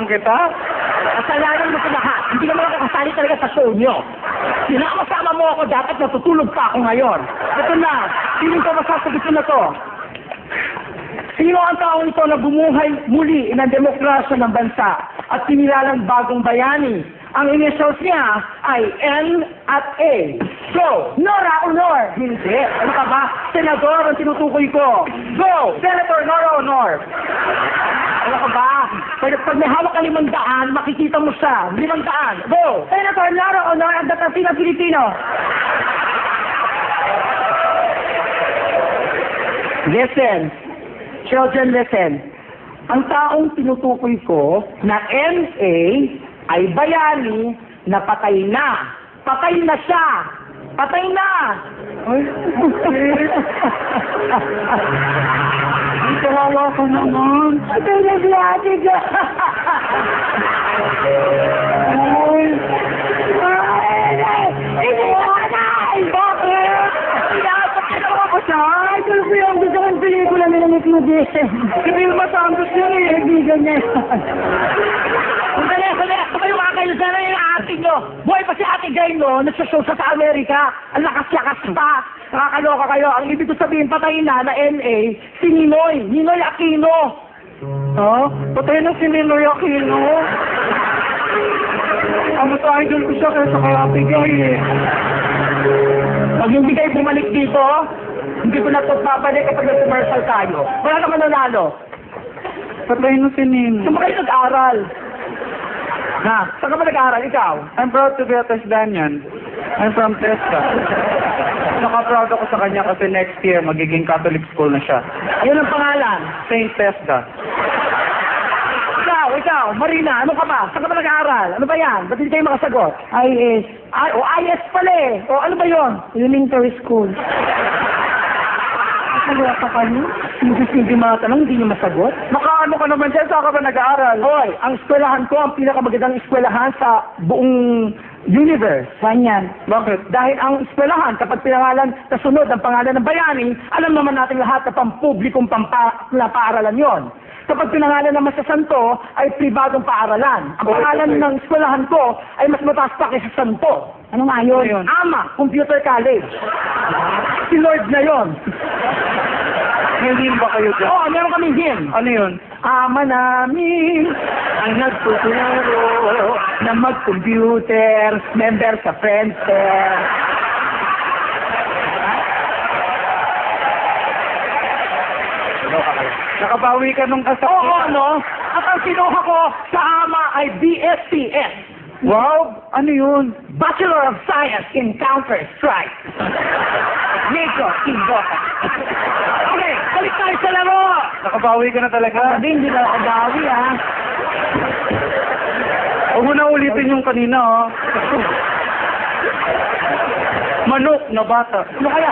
Sinamahan kita? Kasalanan mo sa lahat. Hindi naman ako kasali talaga sa show nyo. Sinama-sama mo ako, dapat natutulog pa ako ngayon. Ito na, feeling ko masasagot na to. Sino ang taong ito na bumuhay muli ng demokrasya ng bansa at sinilalang bagong bayani? Ang initials niya ay N at A. Go! Nora Honor! Hindi. Ano ka ba? Senador ang tinutukoy ko. Go! Senator Nora Honor! Ano ka ba? Pag may hawak ka 500, makikita mo siya. 500. Go! Senator Nora Honor ang dating Pilipino. Listen. Children, listen. Ang taong tinutukoy ko na NA ay bayani na patay na. Patay na siya. Patay na. Ay, kawawa ko naman. Patay na si ate ka. Bakit? Pinapakita ko siya. Idol ko yung gusto kong pelikula nila ni Claudia. Si Vilma Santos yun eh. Kaibigan niya. Sandali. Ito yung mga kayo sana yung ate nyo. Buhay pa si ate Gay no. Nagsashow sa Amerika. Ang lakas-lakas pa. Nakakaloka kayo. Ang ibig ko sabihin, patay na NA, si Ninoy. Ninoy Aquino. Ha? Patay na si Ninoy Aquino. Ang sa idol ko siya kaya sa kay ate Gay eh. Pag hindi kayo bumalik dito, hindi ko na ito babalik kapag nag-commercial tayo. Wala naman nanalo. Patay na si Nino. Saan ba kayo nag-aral? Ha? Saan ka ba nag-aral? Ikaw? I'm proud to be a Tesdanian. I'm from Tesda. Naka-proud ako sa kanya kasi next year magiging Catholic school na siya. Yun ang pangalan. Saint Tesda. Ikaw, Marina, ano ka ba? Saan ka ba nag-aaral? Ano ba yan? Ba't hindi kayo makasagot? IS. IS pala eh. Ano ba yun? Elementary school. Nagawa pa kayo? Hindi matanong, hindi nyo masagot? Nakaano ka naman dyan? Saan ka ba nag-aaral? Hoy, ang eskwelahan ko, ang pinakamagandang eskwelahan sa buong universe. Saan yan? Bakit? Dahil ang eskwelahan, kapag pinangalan, kasunod ang pangalan ng bayani, alam naman natin lahat na pampublikong paaralan yon. Kapag pinangalan naman sa santo, ay pribadong paaralan. Ang pangalan ng eskwelahan ko ay mas mataas pa kaysa santo. Ano nga yun? AMA, Computer College. Si Lord na yon. May hymn ba kayo dyan? Oo, meron kaming hymn. Ano yun? Ama namin ang nagtuturo na mag-computer, member sa Friendster. Nakabawi ka nung kasama. Oo, no? At ang kinuha ko sa AMA ay BSCS. Wow! Ano yun? Bachelor of Science in Counter-Strike. Nico, Indoka. Okay, balik tayo sa laro. Nakabawi ka na talaga? Sabi, hindi na ako bawi, ha? Huwag mo na ulitin yung kanina, oh. Manok na bata. Ano kaya?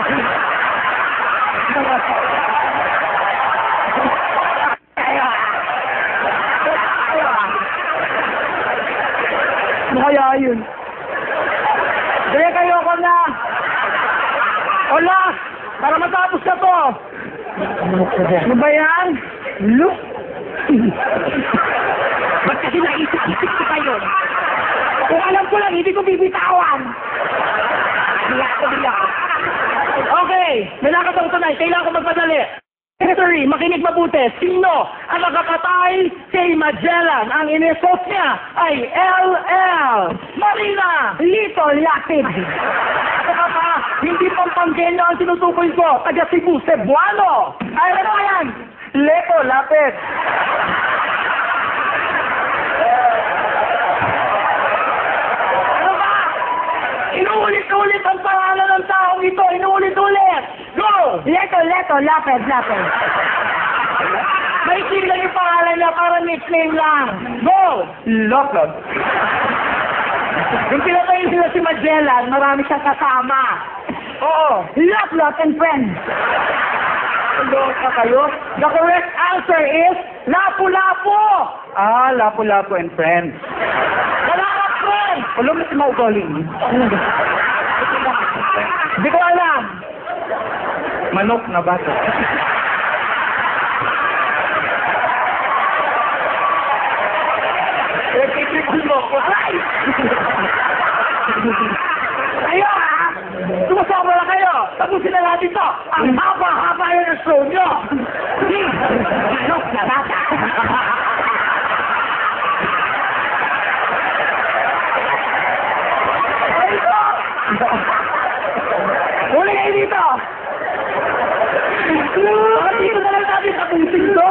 Ano kaya yun? Dali kayo ko na! Hola! Para matapos na to! Ano ba yan? Look! Ba't kasi naisip-isip ko kayo? Kung alam ko lang, hindi ko bibitawan! Bila. Okay! May nakatang tunay. Kailangan ko magpadali. Secretary, makinig mabuti. Sino ang nakapatay kay Magellan? Ang inisot niya ay LL Marina Lito Lapid. Hindi Pampanggenyo ang tinutukoy ko. Taga Cebu, Cebuano. Ay, ano yan? Leto, lapit. Ano ba? Inuulit-ulit ang pangalan ng taong ito. Inuulit-ulit. Go! Leto, lapid. May lang yung pangalan niya para nickname lang. Go! Lotlot. Yung pinatayin sila si Magellan, marami siyang kasama. Oo. Lot and friends. Loka kayo? The correct answer is Lapu-Lapu. Ah, Lapu-Lapu and friends. Wala ka friends. Alam mo si Maugaling? Hindi ko alam. Manok na bata. Kayo ha? Sumasobra na kayo! Tapusin na natin to! Ang haba-haba yun ang show nyo! Ano? Narata! Ay ko! Huli kayo dito! Dito na lang natin tapusin to!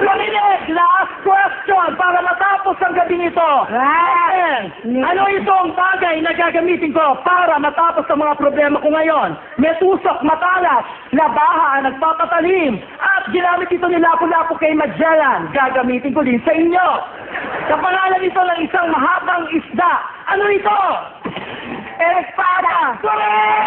Makinig! Last question para matapos ang gabi nito! Ano itong bagay na gagamitin ko para matapos ang mga problema ko ngayon? May tusok, matalas, labaha, nagpapatalim, at ginamit ito ni Lapu-Lapu kay Magellan. Gagamitin ko din sa inyo. Sa pangalan ito ng isang mahabang isda. Ano ito? Espada! Correct!